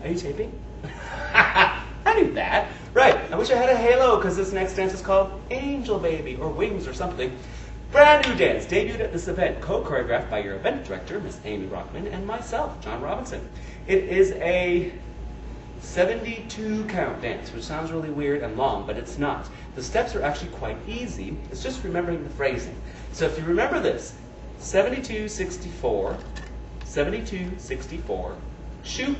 Are you taping? I knew that. Right. I wish I had a halo because this next dance is called Angel Baby or Wings or something. Brand new dance, debuted at this event, co-choreographed by your event director, Miss Amy Brockmann, and myself, John Robinson. It is a 72 count dance, which sounds really weird and long, but it's not. The steps are actually quite easy. It's just remembering the phrasing. So if you remember this, 72, 64, 72, 64, shoop,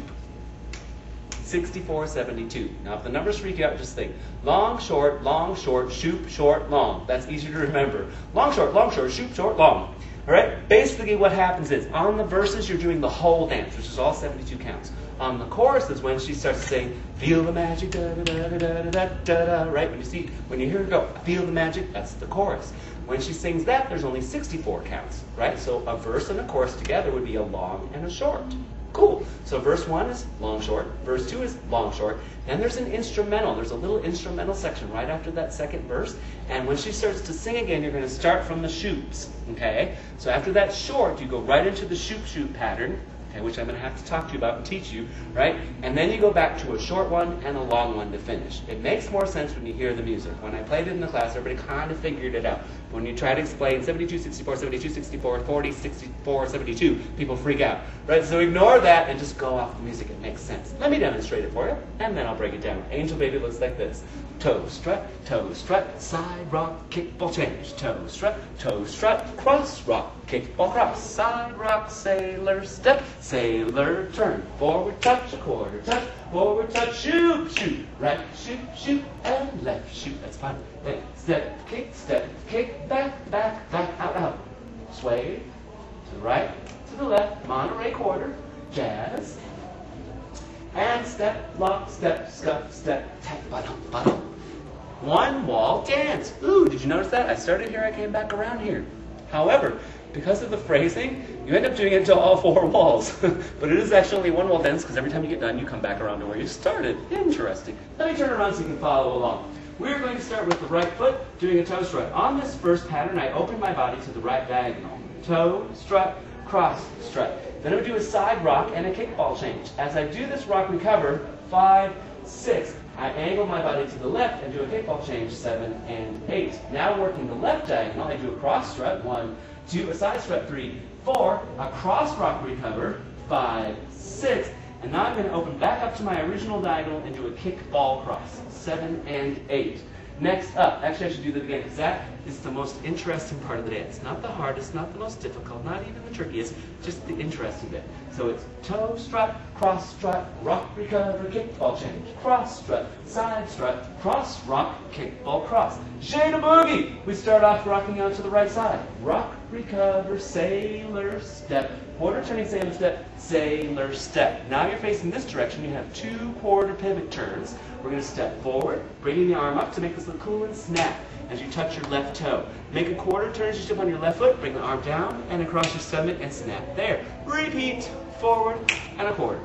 64, 72. Now, if the numbers freak you out, just think long, short, shoop, short, long. That's easy to remember. Long, short, shoop, short, long. All right? Basically, what happens is on the verses, you're doing the whole dance, which is all 72 counts. On the chorus is when she starts to sing, feel the magic, da da da da da da da da. Right? When you hear her go, feel the magic, that's the chorus. When she sings that, there's only 64 counts. Right? So a verse and a chorus together would be a long and a short. Cool. So verse 1 is long, short. Verse 2 is long, short. Then there's an instrumental. There's a little instrumental section right after that second verse. And when she starts to sing again, you're going to start from the shoops. Okay? So after that short, you go right into the shoop pattern, okay, which I'm going to have to talk to you about and teach you, right? And then you go back to a short one and a long one to finish. It makes more sense when you hear the music. When I played it in the class, everybody kind of figured it out. When you try to explain 72, 64, 72, 64, 40, 64, 72, people freak out, right? So ignore that and just go off the music. It makes sense. Let me demonstrate it for you, and then I'll break it down. Angel Baby looks like this. Toe strut, side rock, kick, ball change. Toe strut, cross rock, kick, ball cross. Side rock, sailor step, sailor turn. Forward touch, quarter touch, forward touch, shoot, right, shoot, and left, shoot. That's fine. Then step, kick, back, out. Sway to the right, to the left, Monterey quarter, jazz. And step, lock, step, scuff, step, tap, bottom. One wall dance. Ooh, did you notice that? I started here, I came back around here. However, because of the phrasing, you end up doing it to all four walls. But it is actually only one wall dance because every time you get done, you come back around to where you started. Interesting. Let me turn around so you can follow along. We're going to start with the right foot, doing a toe strut. On this first pattern, I open my body to the right diagonal. Toe, strut, cross, strut. Then I'm going to do a side rock and a kickball change. As I do this rock recover, 5, 6, I angle my body to the left and do a kickball change, 7 and 8. Now working the left diagonal, I do a cross strut, 1, 2, a side strut, 3, 4, a cross rock recover, 5, 6, and now I'm going to open back up to my original diagonal and do a kickball cross, 7 and 8. Next up, actually I should do that again because that is the most interesting part of the dance. Not the hardest, not the most difficult, not even the trickiest, just the interesting bit. So it's toe strut, cross strut, rock recover, kickball change, cross strut, side strut, cross rock, kickball cross. Jada boogie! We start off rocking out to the right side. Rock, recover, sailor step, quarter turning sailor step, sailor step. Now you're facing this direction. You have 2 quarter pivot turns. We're going to step forward, bringing the arm up to make this look cool and snap as you touch your left toe. Make a quarter turn as you step on your left foot, bring the arm down and across your stomach and snap there. Repeat, forward and a quarter.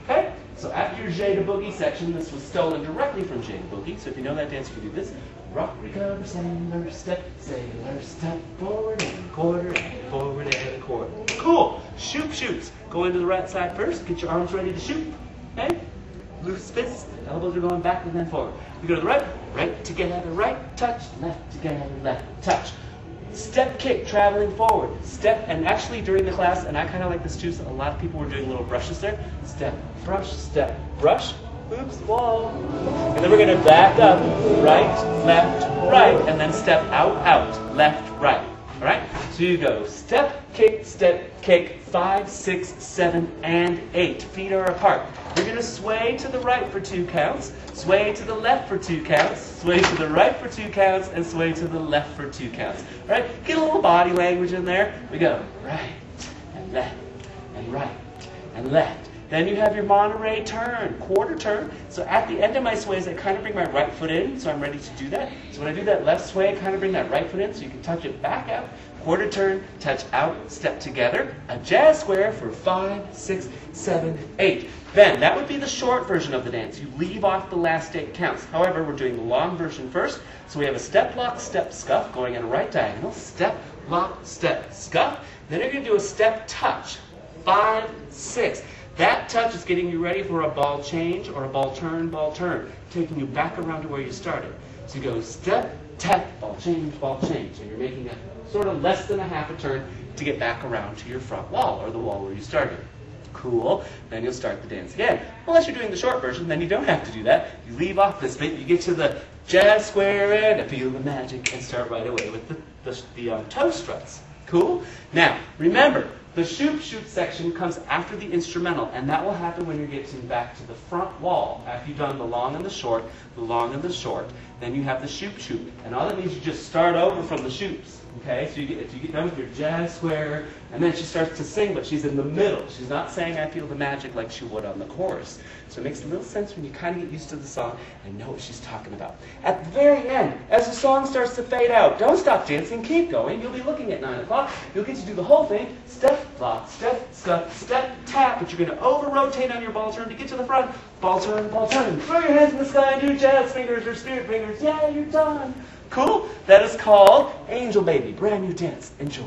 Okay? So after your Jada Boogie section, this was stolen directly from Jada Boogie. So if you know that dance, you can do this. Rock, recover, sailor step, forward and a quarter, and forward and a quarter. Cool. Shoop shoots. Go into the right side first. Get your arms ready to shoot. Okay? Loose fists. Elbows are going back and then forward. We go to the right. Right together, right touch. Left together, left touch. Step kick, traveling forward. Step, and actually during the class, and I kind of like this too, so a lot of people were doing little brushes there. Step, brush. Oops, wall. And then we're going to back up, right, left, right, and then step out, left, right. All right? So you go step, kick, 5, 6, 7, and 8. Feet are apart. You're going to sway to the right for 2 counts, sway to the left for 2 counts, sway to the right for 2 counts, and sway to the left for 2 counts. All right? Get a little body language in there. We go right and left and right and left. Then you have your Monterey turn, quarter turn. So at the end of my sways, I kind of bring my right foot in, so I'm ready to do that. So when I do that left sway, I kind of bring that right foot in, so you can touch it back out. Quarter turn, touch out, step together. A jazz square for 5, 6, 7, 8. Then, that would be the short version of the dance. You leave off the last 8 counts. However, we're doing the long version first. So we have a step, lock, step, scuff, going in a right diagonal. Step, lock, step, scuff. Then you're going to do a step touch. 5, 6. That touch is getting you ready for a ball change or a ball turn, taking you back around to where you started. So you go step, tap, ball change, and you're making a sort of less than a half a turn to get back around to your front wall, or the wall where you started. Cool. Then you'll start the dance again. Unless you're doing the short version, then you don't have to do that. You leave off this bit, you get to the jazz square and I feel the magic, and start right away with the toe struts. Cool? Now, remember, the shoop section comes after the instrumental, and that will happen when you're getting back to the front wall. After you've done the long and the short, then you have the shoop. And all that means you just start over from the shoops. Okay, so if you get done with your jazz square, and then she starts to sing, but she's in the middle. She's not saying I feel the magic like she would on the chorus. So it makes a little sense when you kind of get used to the song and know what she's talking about. At the very end, as the song starts to fade out, don't stop dancing, keep going. You'll be looking at 9 o'clock. You'll get to do the whole thing. Step, lock, step, scuff, step, tap. But you're going to over-rotate on your ball turn to get to the front. Ball turn, ball turn. Throw your hands in the sky and do jazz fingers or spirit fingers. Yeah, you're done. Cool? That is called Angel Baby. Brand new dance. Enjoy.